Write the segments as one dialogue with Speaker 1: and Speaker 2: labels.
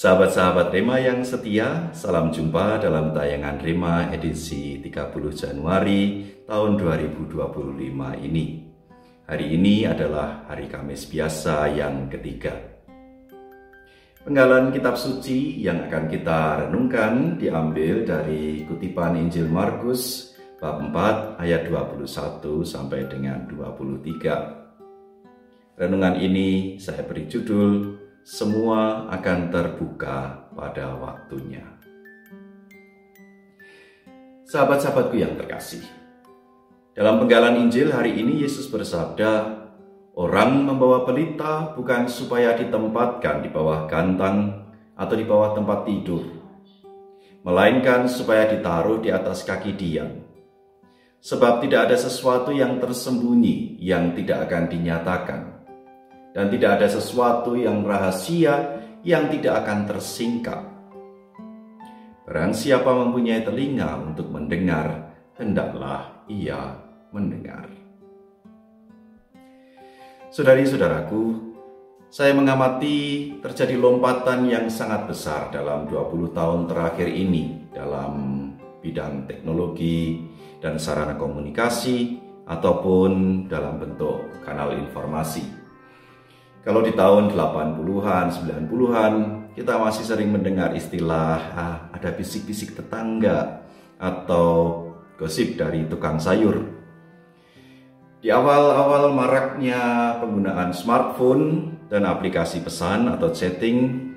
Speaker 1: Sahabat-sahabat Rema yang setia, salam jumpa dalam tayangan Rema edisi 30 Januari tahun 2025 ini. Hari ini adalah hari Kamis biasa yang ketiga. Penggalan kitab suci yang akan kita renungkan diambil dari kutipan Injil Markus bab 4 ayat 21 sampai dengan 23. Renungan ini saya beri judul Semua akan terbuka pada waktunya. Sahabat-sahabatku yang terkasih, dalam penggalan Injil hari ini Yesus bersabda, orang membawa pelita bukan supaya ditempatkan di bawah gantang atau di bawah tempat tidur, melainkan supaya ditaruh di atas kaki dia. Sebab tidak ada sesuatu yang tersembunyi yang tidak akan dinyatakan, dan tidak ada sesuatu yang rahasia yang tidak akan tersingkap. Barang siapa mempunyai telinga untuk mendengar, hendaklah ia mendengar. Saudari-saudaraku, saya mengamati terjadi lompatan yang sangat besar dalam 20 tahun terakhir ini dalam bidang teknologi dan sarana komunikasi ataupun dalam bentuk kanal informasi. Kalau di tahun 80-an, 90-an, kita masih sering mendengar istilah ada bisik-bisik tetangga atau gosip dari tukang sayur. Di awal-awal maraknya penggunaan smartphone dan aplikasi pesan atau chatting,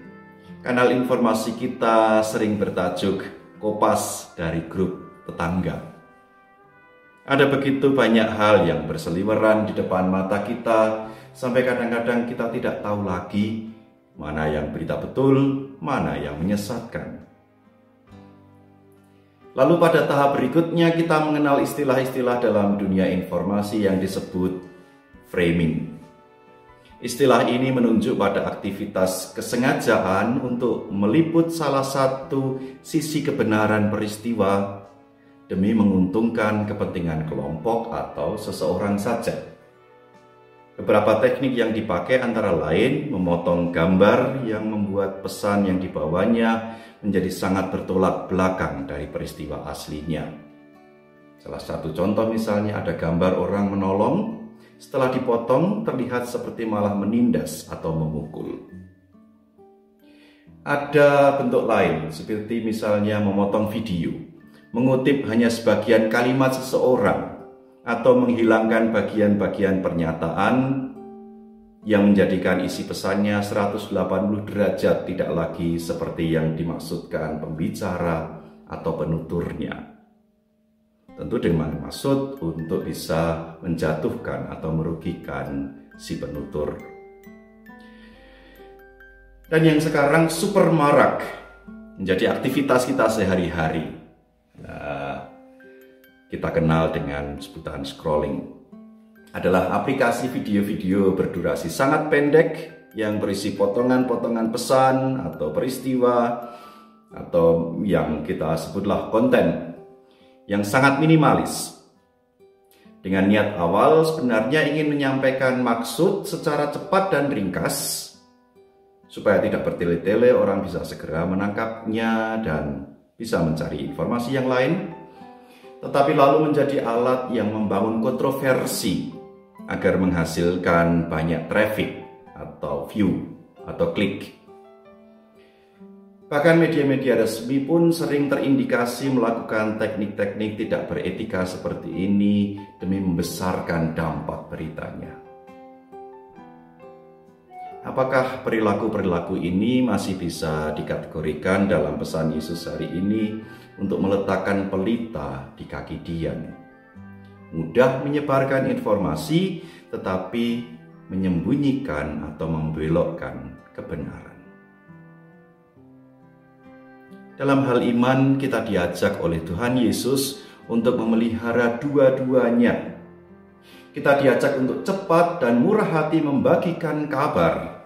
Speaker 1: kanal informasi kita sering bertajuk kopas dari grup tetangga. Ada begitu banyak hal yang berseliweran di depan mata kita, sampai kadang-kadang kita tidak tahu lagi mana yang berita betul, mana yang menyesatkan. Lalu pada tahap berikutnya kita mengenal istilah-istilah dalam dunia informasi yang disebut framing. Istilah ini menunjuk pada aktivitas kesengajaan untuk meliput salah satu sisi kebenaran peristiwa demi menguntungkan kepentingan kelompok atau seseorang saja. Beberapa teknik yang dipakai antara lain memotong gambar yang membuat pesan yang dibawanya menjadi sangat bertolak belakang dari peristiwa aslinya. Salah satu contoh misalnya ada gambar orang menolong, setelah dipotong terlihat seperti malah menindas atau memukul. Ada bentuk lain seperti misalnya memotong video, mengutip hanya sebagian kalimat seseorang, atau menghilangkan bagian-bagian pernyataan yang menjadikan isi pesannya 180 derajat tidak lagi seperti yang dimaksudkan pembicara atau penuturnya. Tentu dengan maksud untuk bisa menjatuhkan atau merugikan si penutur. Dan yang sekarang super marak menjadi aktivitas kita sehari-hari. Kita kenal dengan sebutan scrolling, adalah aplikasi video-video berdurasi sangat pendek yang berisi potongan-potongan pesan atau peristiwa atau yang kita sebutlah konten yang sangat minimalis. Dengan niat awal sebenarnya ingin menyampaikan maksud secara cepat dan ringkas supaya tidak bertele-tele, orang bisa segera menangkapnya dan bisa mencari informasi yang lain. Tetapi lalu menjadi alat yang membangun kontroversi agar menghasilkan banyak traffic atau view atau klik. Bahkan media-media resmi pun sering terindikasi melakukan teknik-teknik tidak beretika seperti ini demi membesarkan dampak beritanya. Apakah perilaku-perilaku ini masih bisa dikategorikan dalam pesan Yesus hari ini untuk meletakkan pelita di kaki Dian? Mudah menyebarkan informasi tetapi menyembunyikan atau membelokkan kebenaran. Dalam hal iman kita diajak oleh Tuhan Yesus untuk memelihara dua-duanya. Kita diajak untuk cepat dan murah hati membagikan kabar,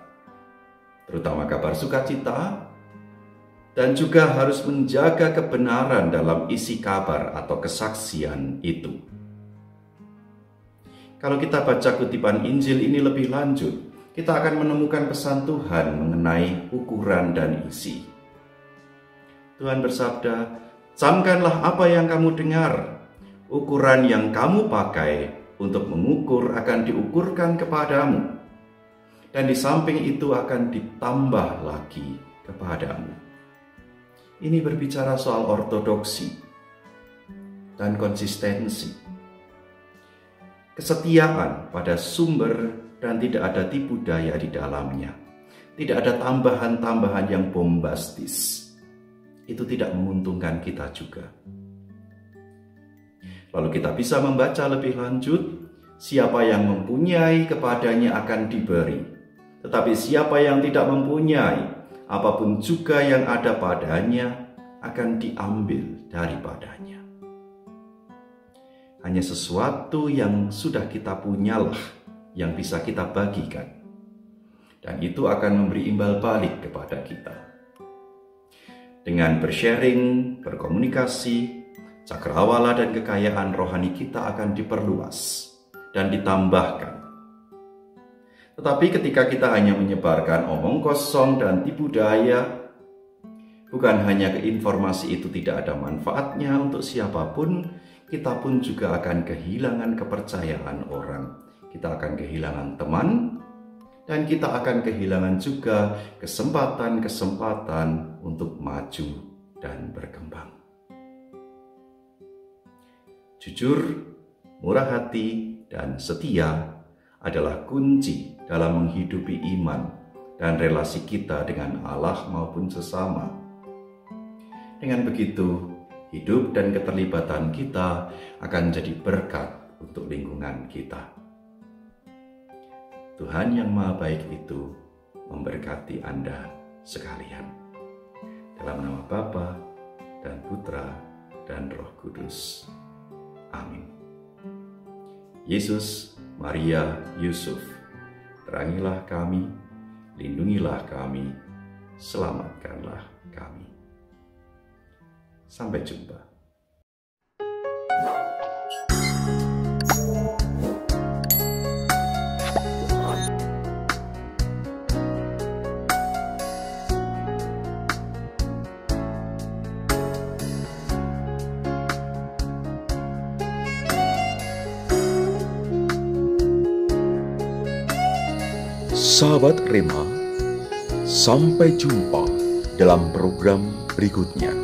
Speaker 1: terutama kabar sukacita, dan juga harus menjaga kebenaran dalam isi kabar atau kesaksian itu. Kalau kita baca kutipan Injil ini lebih lanjut, kita akan menemukan pesan Tuhan mengenai ukuran dan isi. Tuhan bersabda, "Camkanlah apa yang kamu dengar. Ukuran yang kamu pakai untuk mengukur akan diukurkan kepadamu. Dan di samping itu akan ditambah lagi kepadamu." Ini berbicara soal ortodoksi dan konsistensi. Kesetiaan pada sumber dan tidak ada tipu daya di dalamnya. Tidak ada tambahan-tambahan yang bombastis. Itu tidak menguntungkan kita juga. Lalu kita bisa membaca lebih lanjut, siapa yang mempunyai kepadanya akan diberi. Tetapi siapa yang tidak mempunyai, apapun juga yang ada padanya akan diambil daripadanya. Hanya sesuatu yang sudah kita punyalah yang bisa kita bagikan. Dan itu akan memberi imbal balik kepada kita. Dengan bersharing, berkomunikasi, cakrawala dan kekayaan rohani kita akan diperluas dan ditambahkan. Tetapi ketika kita hanya menyebarkan omong kosong dan tipu daya, bukan hanya informasi itu tidak ada manfaatnya untuk siapapun, kita pun juga akan kehilangan kepercayaan orang. Kita akan kehilangan teman, dan kita akan kehilangan juga kesempatan-kesempatan untuk maju dan berkembang. Jujur, murah hati, dan setia adalah kunci dalam menghidupi iman dan relasi kita dengan Allah maupun sesama. Dengan begitu, hidup dan keterlibatan kita akan jadi berkat untuk lingkungan kita. Tuhan yang Maha Baik itu memberkati Anda sekalian. Dalam nama Bapa dan Putra dan Roh Kudus. Amin. Yesus, Maria, Yusuf, terangilah kami, lindungilah kami, selamatkanlah kami. Sampai jumpa.
Speaker 2: Sahabat Rema, sampai jumpa dalam program berikutnya.